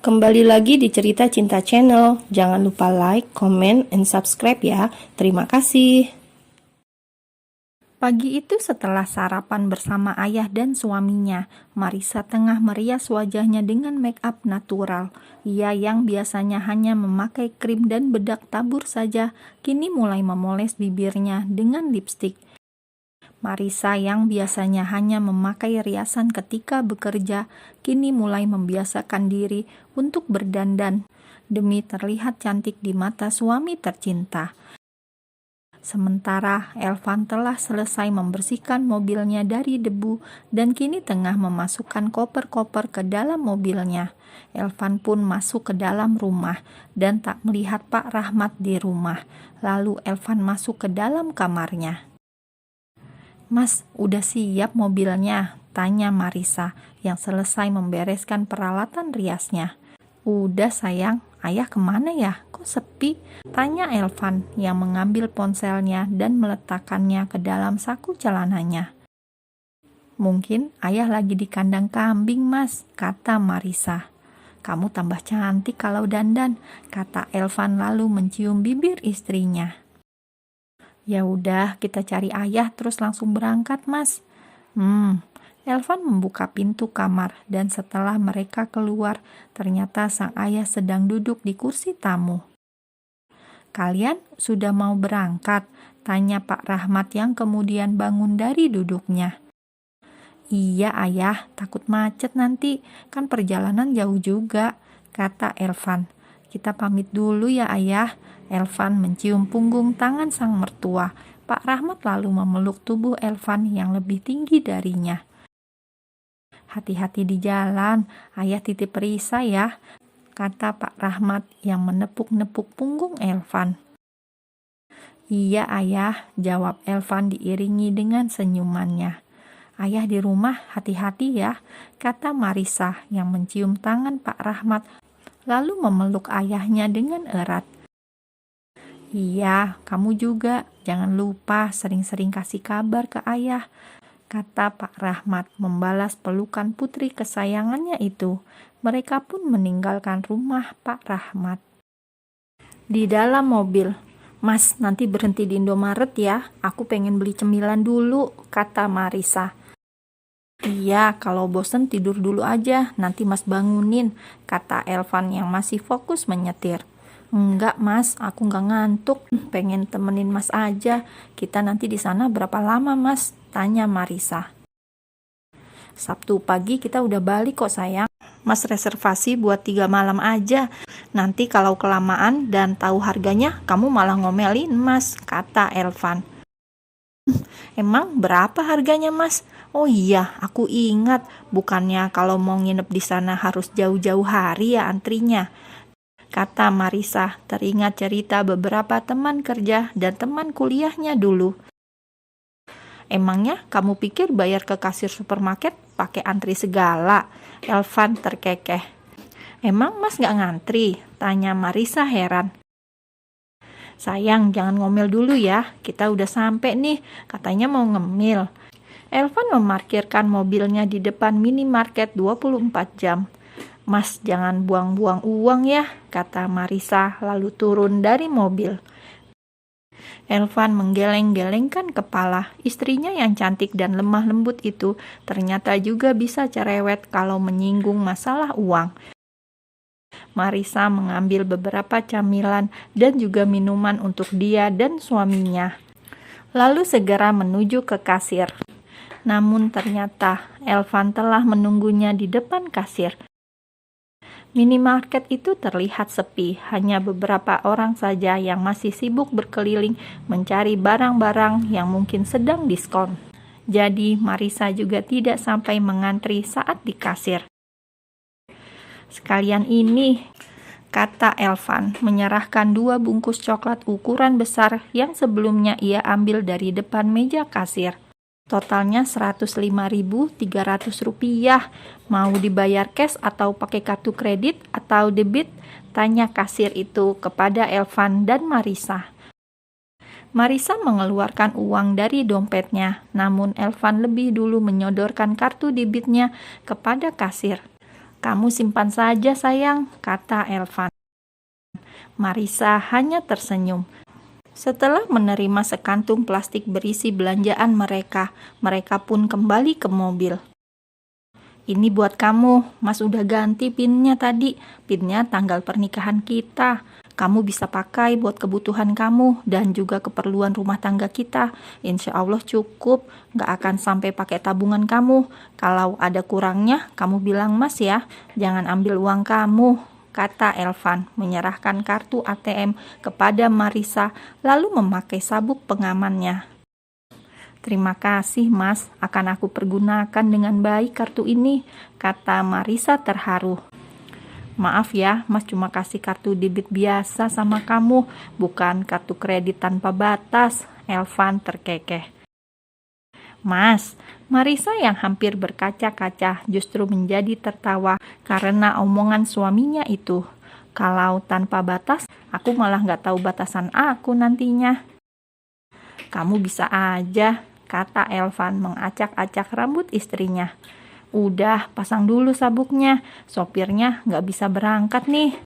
Kembali lagi di Cerita Cinta Channel. Jangan lupa like, comment, and subscribe ya. Terima kasih. Pagi itu setelah sarapan bersama ayah dan suaminya, Marisa tengah merias wajahnya dengan make up natural. Ia yang biasanya hanya memakai krim dan bedak tabur saja, kini mulai memoles bibirnya dengan lipstik. Marisa yang biasanya hanya memakai riasan ketika bekerja, kini mulai membiasakan diri untuk berdandan demi terlihat cantik di mata suami tercinta. Sementara Elvan telah selesai membersihkan mobilnya dari debu dan kini tengah memasukkan koper-koper ke dalam mobilnya. Elvan pun masuk ke dalam rumah dan tak melihat Pak Rahmat di rumah. Lalu Elvan masuk ke dalam kamarnya. "Mas, udah siap mobilnya?" tanya Marisa yang selesai membereskan peralatan riasnya. "Udah sayang, ayah kemana ya? Kok sepi?" tanya Elvan yang mengambil ponselnya dan meletakkannya ke dalam saku celananya. "Mungkin ayah lagi di kandang kambing, Mas," kata Marisa. "Kamu tambah cantik kalau dandan," kata Elvan lalu mencium bibir istrinya. "Ya udah, kita cari ayah terus langsung berangkat, Mas." Elvan membuka pintu kamar dan setelah mereka keluar, ternyata sang ayah sedang duduk di kursi tamu. "Kalian sudah mau berangkat?" tanya Pak Rahmat yang kemudian bangun dari duduknya. "Iya ayah, takut macet nanti, kan perjalanan jauh juga," kata Elvan. "Kita pamit dulu ya ayah." Elvan mencium punggung tangan sang mertua. Pak Rahmat lalu memeluk tubuh Elvan yang lebih tinggi darinya. "Hati-hati di jalan, ayah titip Risa ya," kata Pak Rahmat yang menepuk-nepuk punggung Elvan. "Iya ayah," jawab Elvan diiringi dengan senyumannya. "Ayah di rumah, hati-hati ya," kata Marisa yang mencium tangan Pak Rahmat lalu memeluk ayahnya dengan erat. "Iya, kamu juga. Jangan lupa sering-sering kasih kabar ke ayah," kata Pak Rahmat membalas pelukan putri kesayangannya itu. Mereka pun meninggalkan rumah Pak Rahmat. Di dalam mobil, "Mas, nanti berhenti di Indomaret ya. Aku pengen beli cemilan dulu," kata Marisa. "Iya, kalau bosen tidur dulu aja. Nanti Mas bangunin," kata Elvan yang masih fokus menyetir. "Enggak Mas, aku nggak ngantuk, pengen temenin Mas aja. Kita nanti di sana berapa lama Mas?" tanya Marisa. "Sabtu pagi kita udah balik kok sayang. Mas reservasi buat 3 malam aja. Nanti kalau kelamaan dan tahu harganya, kamu malah ngomelin Mas," kata Elvan. "Emang berapa harganya Mas?" "Oh iya, aku ingat. Bukannya kalau mau nginep di sana harus jauh-jauh hari ya antrinya," kata Marisa, teringat cerita beberapa teman kerja dan teman kuliahnya dulu. "Emangnya kamu pikir bayar ke kasir supermarket pakai antri segala?" Elvan terkekeh. "Emang Mas gak ngantri?" tanya Marisa heran. "Sayang, jangan ngomel dulu ya. Kita udah sampai nih, katanya mau ngemil." Elvan memarkirkan mobilnya di depan minimarket 24 jam. "Mas, jangan buang-buang uang ya," kata Marisa lalu turun dari mobil. Elvan menggeleng-gelengkan kepala. Istrinya yang cantik dan lemah lembut itu ternyata juga bisa cerewet kalau menyinggung masalah uang. Marisa mengambil beberapa camilan dan juga minuman untuk dia dan suaminya, lalu segera menuju ke kasir. Namun ternyata Elvan telah menunggunya di depan kasir. Minimarket itu terlihat sepi, hanya beberapa orang saja yang masih sibuk berkeliling mencari barang-barang yang mungkin sedang diskon. Jadi Marisa juga tidak sampai mengantri saat di kasir. "Sekalian ini," kata Elvan, menyerahkan 2 bungkus coklat ukuran besar yang sebelumnya ia ambil dari depan meja kasir. "Totalnya Rp105.300. Mau dibayar cash atau pakai kartu kredit atau debit?" tanya kasir itu kepada Elvan dan Marisa. Marisa mengeluarkan uang dari dompetnya, namun Elvan lebih dulu menyodorkan kartu debitnya kepada kasir. Kamu simpan saja sayang, kata Elvan. Marisa hanya tersenyum. Setelah menerima sekantung plastik berisi belanjaan mereka pun kembali ke mobil. Ini buat kamu, Mas udah ganti pinnya tadi, pinnya tanggal pernikahan kita. Kamu bisa pakai buat kebutuhan kamu dan juga keperluan rumah tangga kita. Insya Allah cukup, gak akan sampai pakai tabungan kamu. Kalau ada kurangnya, kamu bilang Mas ya, jangan ambil uang kamu, kata Elvan menyerahkan kartu ATM kepada Marisa lalu memakai sabuk pengamannya. Terima kasih Mas, akan aku pergunakan dengan baik kartu ini, kata Marisa terharu. Maaf ya, Mas cuma kasih kartu debit biasa sama kamu, bukan kartu kredit tanpa batas, Elvan terkekeh. Mas, Marisa yang hampir berkaca-kaca justru menjadi tertawa karena omongan suaminya itu. Kalau tanpa batas, aku malah gak tahu batasan aku nantinya. Kamu bisa aja, kata Elvan mengacak-acak rambut istrinya. Udah, pasang dulu sabuknya. Sopirnya gak bisa berangkat nih.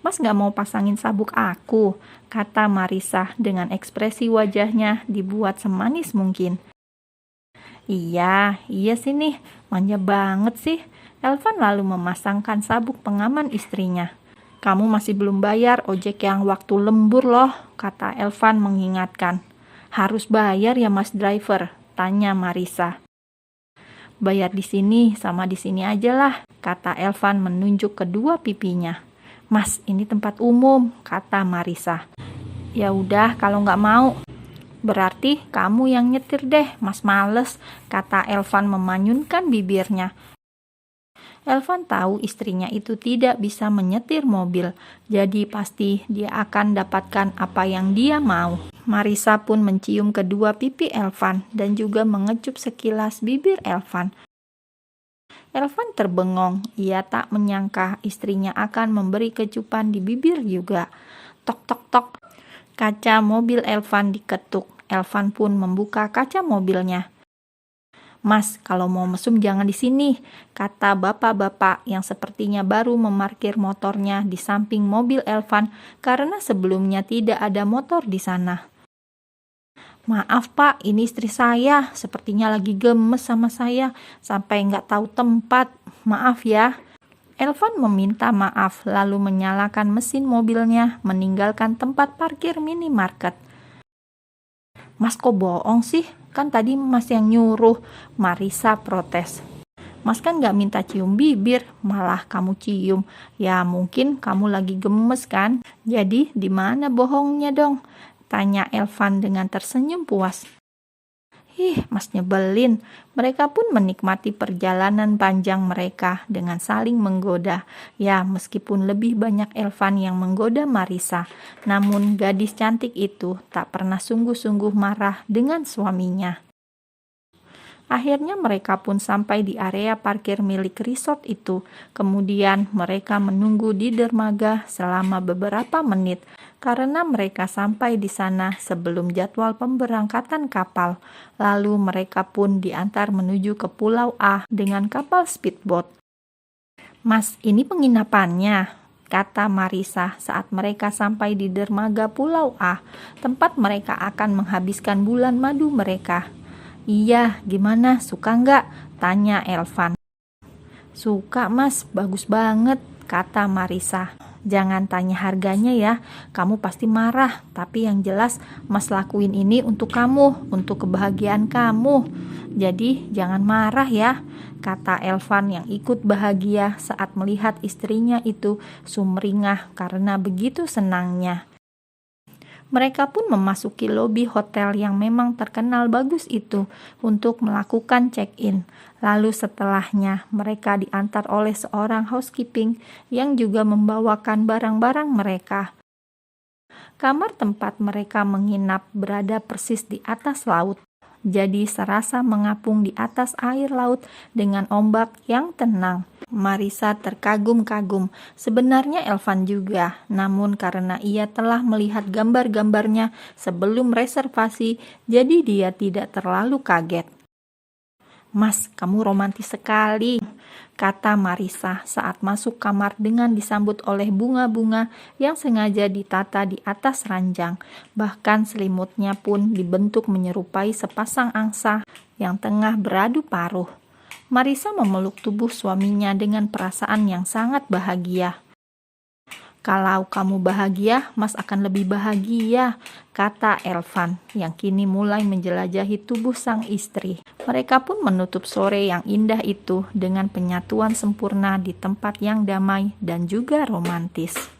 Mas gak mau pasangin sabuk aku, kata Marisa dengan ekspresi wajahnya dibuat semanis mungkin. Iya sih nih, manja banget sih. Elvan lalu memasangkan sabuk pengaman istrinya. Kamu masih belum bayar ojek yang waktu lembur loh, kata Elvan mengingatkan. Harus bayar ya Mas driver, tanya Marisa. Bayar di sini sama di sini aja lah, kata Elvan menunjuk kedua pipinya. Mas, ini tempat umum, kata Marisa. Ya udah, kalau nggak mau, berarti kamu yang nyetir deh, Mas males, kata Elvan memanyunkan bibirnya. Elvan tahu istrinya itu tidak bisa menyetir mobil, jadi pasti dia akan dapatkan apa yang dia mau. Marisa pun mencium kedua pipi Elvan dan juga mengecup sekilas bibir Elvan. Elvan terbengong, ia tak menyangka istrinya akan memberi kecupan di bibir juga. Tok tok tok, kaca mobil Elvan diketuk. Elvan pun membuka kaca mobilnya. Mas, kalau mau mesum jangan di sini, kata bapak-bapak yang sepertinya baru memarkir motornya di samping mobil Elvan karena sebelumnya tidak ada motor di sana. Maaf Pak, ini istri saya, sepertinya lagi gemes sama saya, sampai nggak tahu tempat, maaf ya. Elvan meminta maaf lalu menyalakan mesin mobilnya, meninggalkan tempat parkir minimarket. Mas kok bohong sih? Kan tadi Mas yang nyuruh, Marisa protes. Mas kan gak minta cium bibir, malah kamu cium. Ya mungkin kamu lagi gemes kan? Jadi di mana bohongnya dong? Tanya Elvan dengan tersenyum puas. Mas nyebelin. Mereka pun menikmati perjalanan panjang mereka dengan saling menggoda. Ya, meskipun lebih banyak Elvan yang menggoda Marisa, namun gadis cantik itu tak pernah sungguh-sungguh marah dengan suaminya. Akhirnya mereka pun sampai di area parkir milik resort itu. Kemudian mereka menunggu di dermaga selama beberapa menit karena mereka sampai di sana sebelum jadwal pemberangkatan kapal. Lalu mereka pun diantar menuju ke Pulau A dengan kapal speedboat. Mas, ini penginapannya, kata Marisa saat mereka sampai di dermaga Pulau A, tempat mereka akan menghabiskan bulan madu mereka. Iya, gimana? Suka nggak? Tanya Elvan. Suka Mas, bagus banget, kata Marisa. Jangan tanya harganya ya, kamu pasti marah. Tapi yang jelas Mas lakuin ini untuk kamu, untuk kebahagiaan kamu. Jadi jangan marah ya, kata Elvan yang ikut bahagia saat melihat istrinya itu sumringah karena begitu senangnya. Mereka pun memasuki lobi hotel yang memang terkenal bagus itu untuk melakukan check-in. Lalu setelahnya mereka diantar oleh seorang housekeeping yang juga membawakan barang-barang mereka. Kamar tempat mereka menginap berada persis di atas laut. Jadi serasa mengapung di atas air laut dengan ombak yang tenang. Marisa terkagum-kagum. Sebenarnya Elvan juga, namun karena ia telah melihat gambar-gambarnya sebelum reservasi, jadi dia tidak terlalu kaget. Mas, kamu romantis sekali. kata Marissa saat masuk kamar dengan disambut oleh bunga-bunga yang sengaja ditata di atas ranjang. Bahkan selimutnya pun dibentuk menyerupai sepasang angsa yang tengah beradu paruh. Marissa memeluk tubuh suaminya dengan perasaan yang sangat bahagia. "Kalau kamu bahagia, Mas akan lebih bahagia," kata Elvan yang kini mulai menjelajahi tubuh sang istri. Mereka pun menutup sore yang indah itu dengan penyatuan sempurna di tempat yang damai dan juga romantis.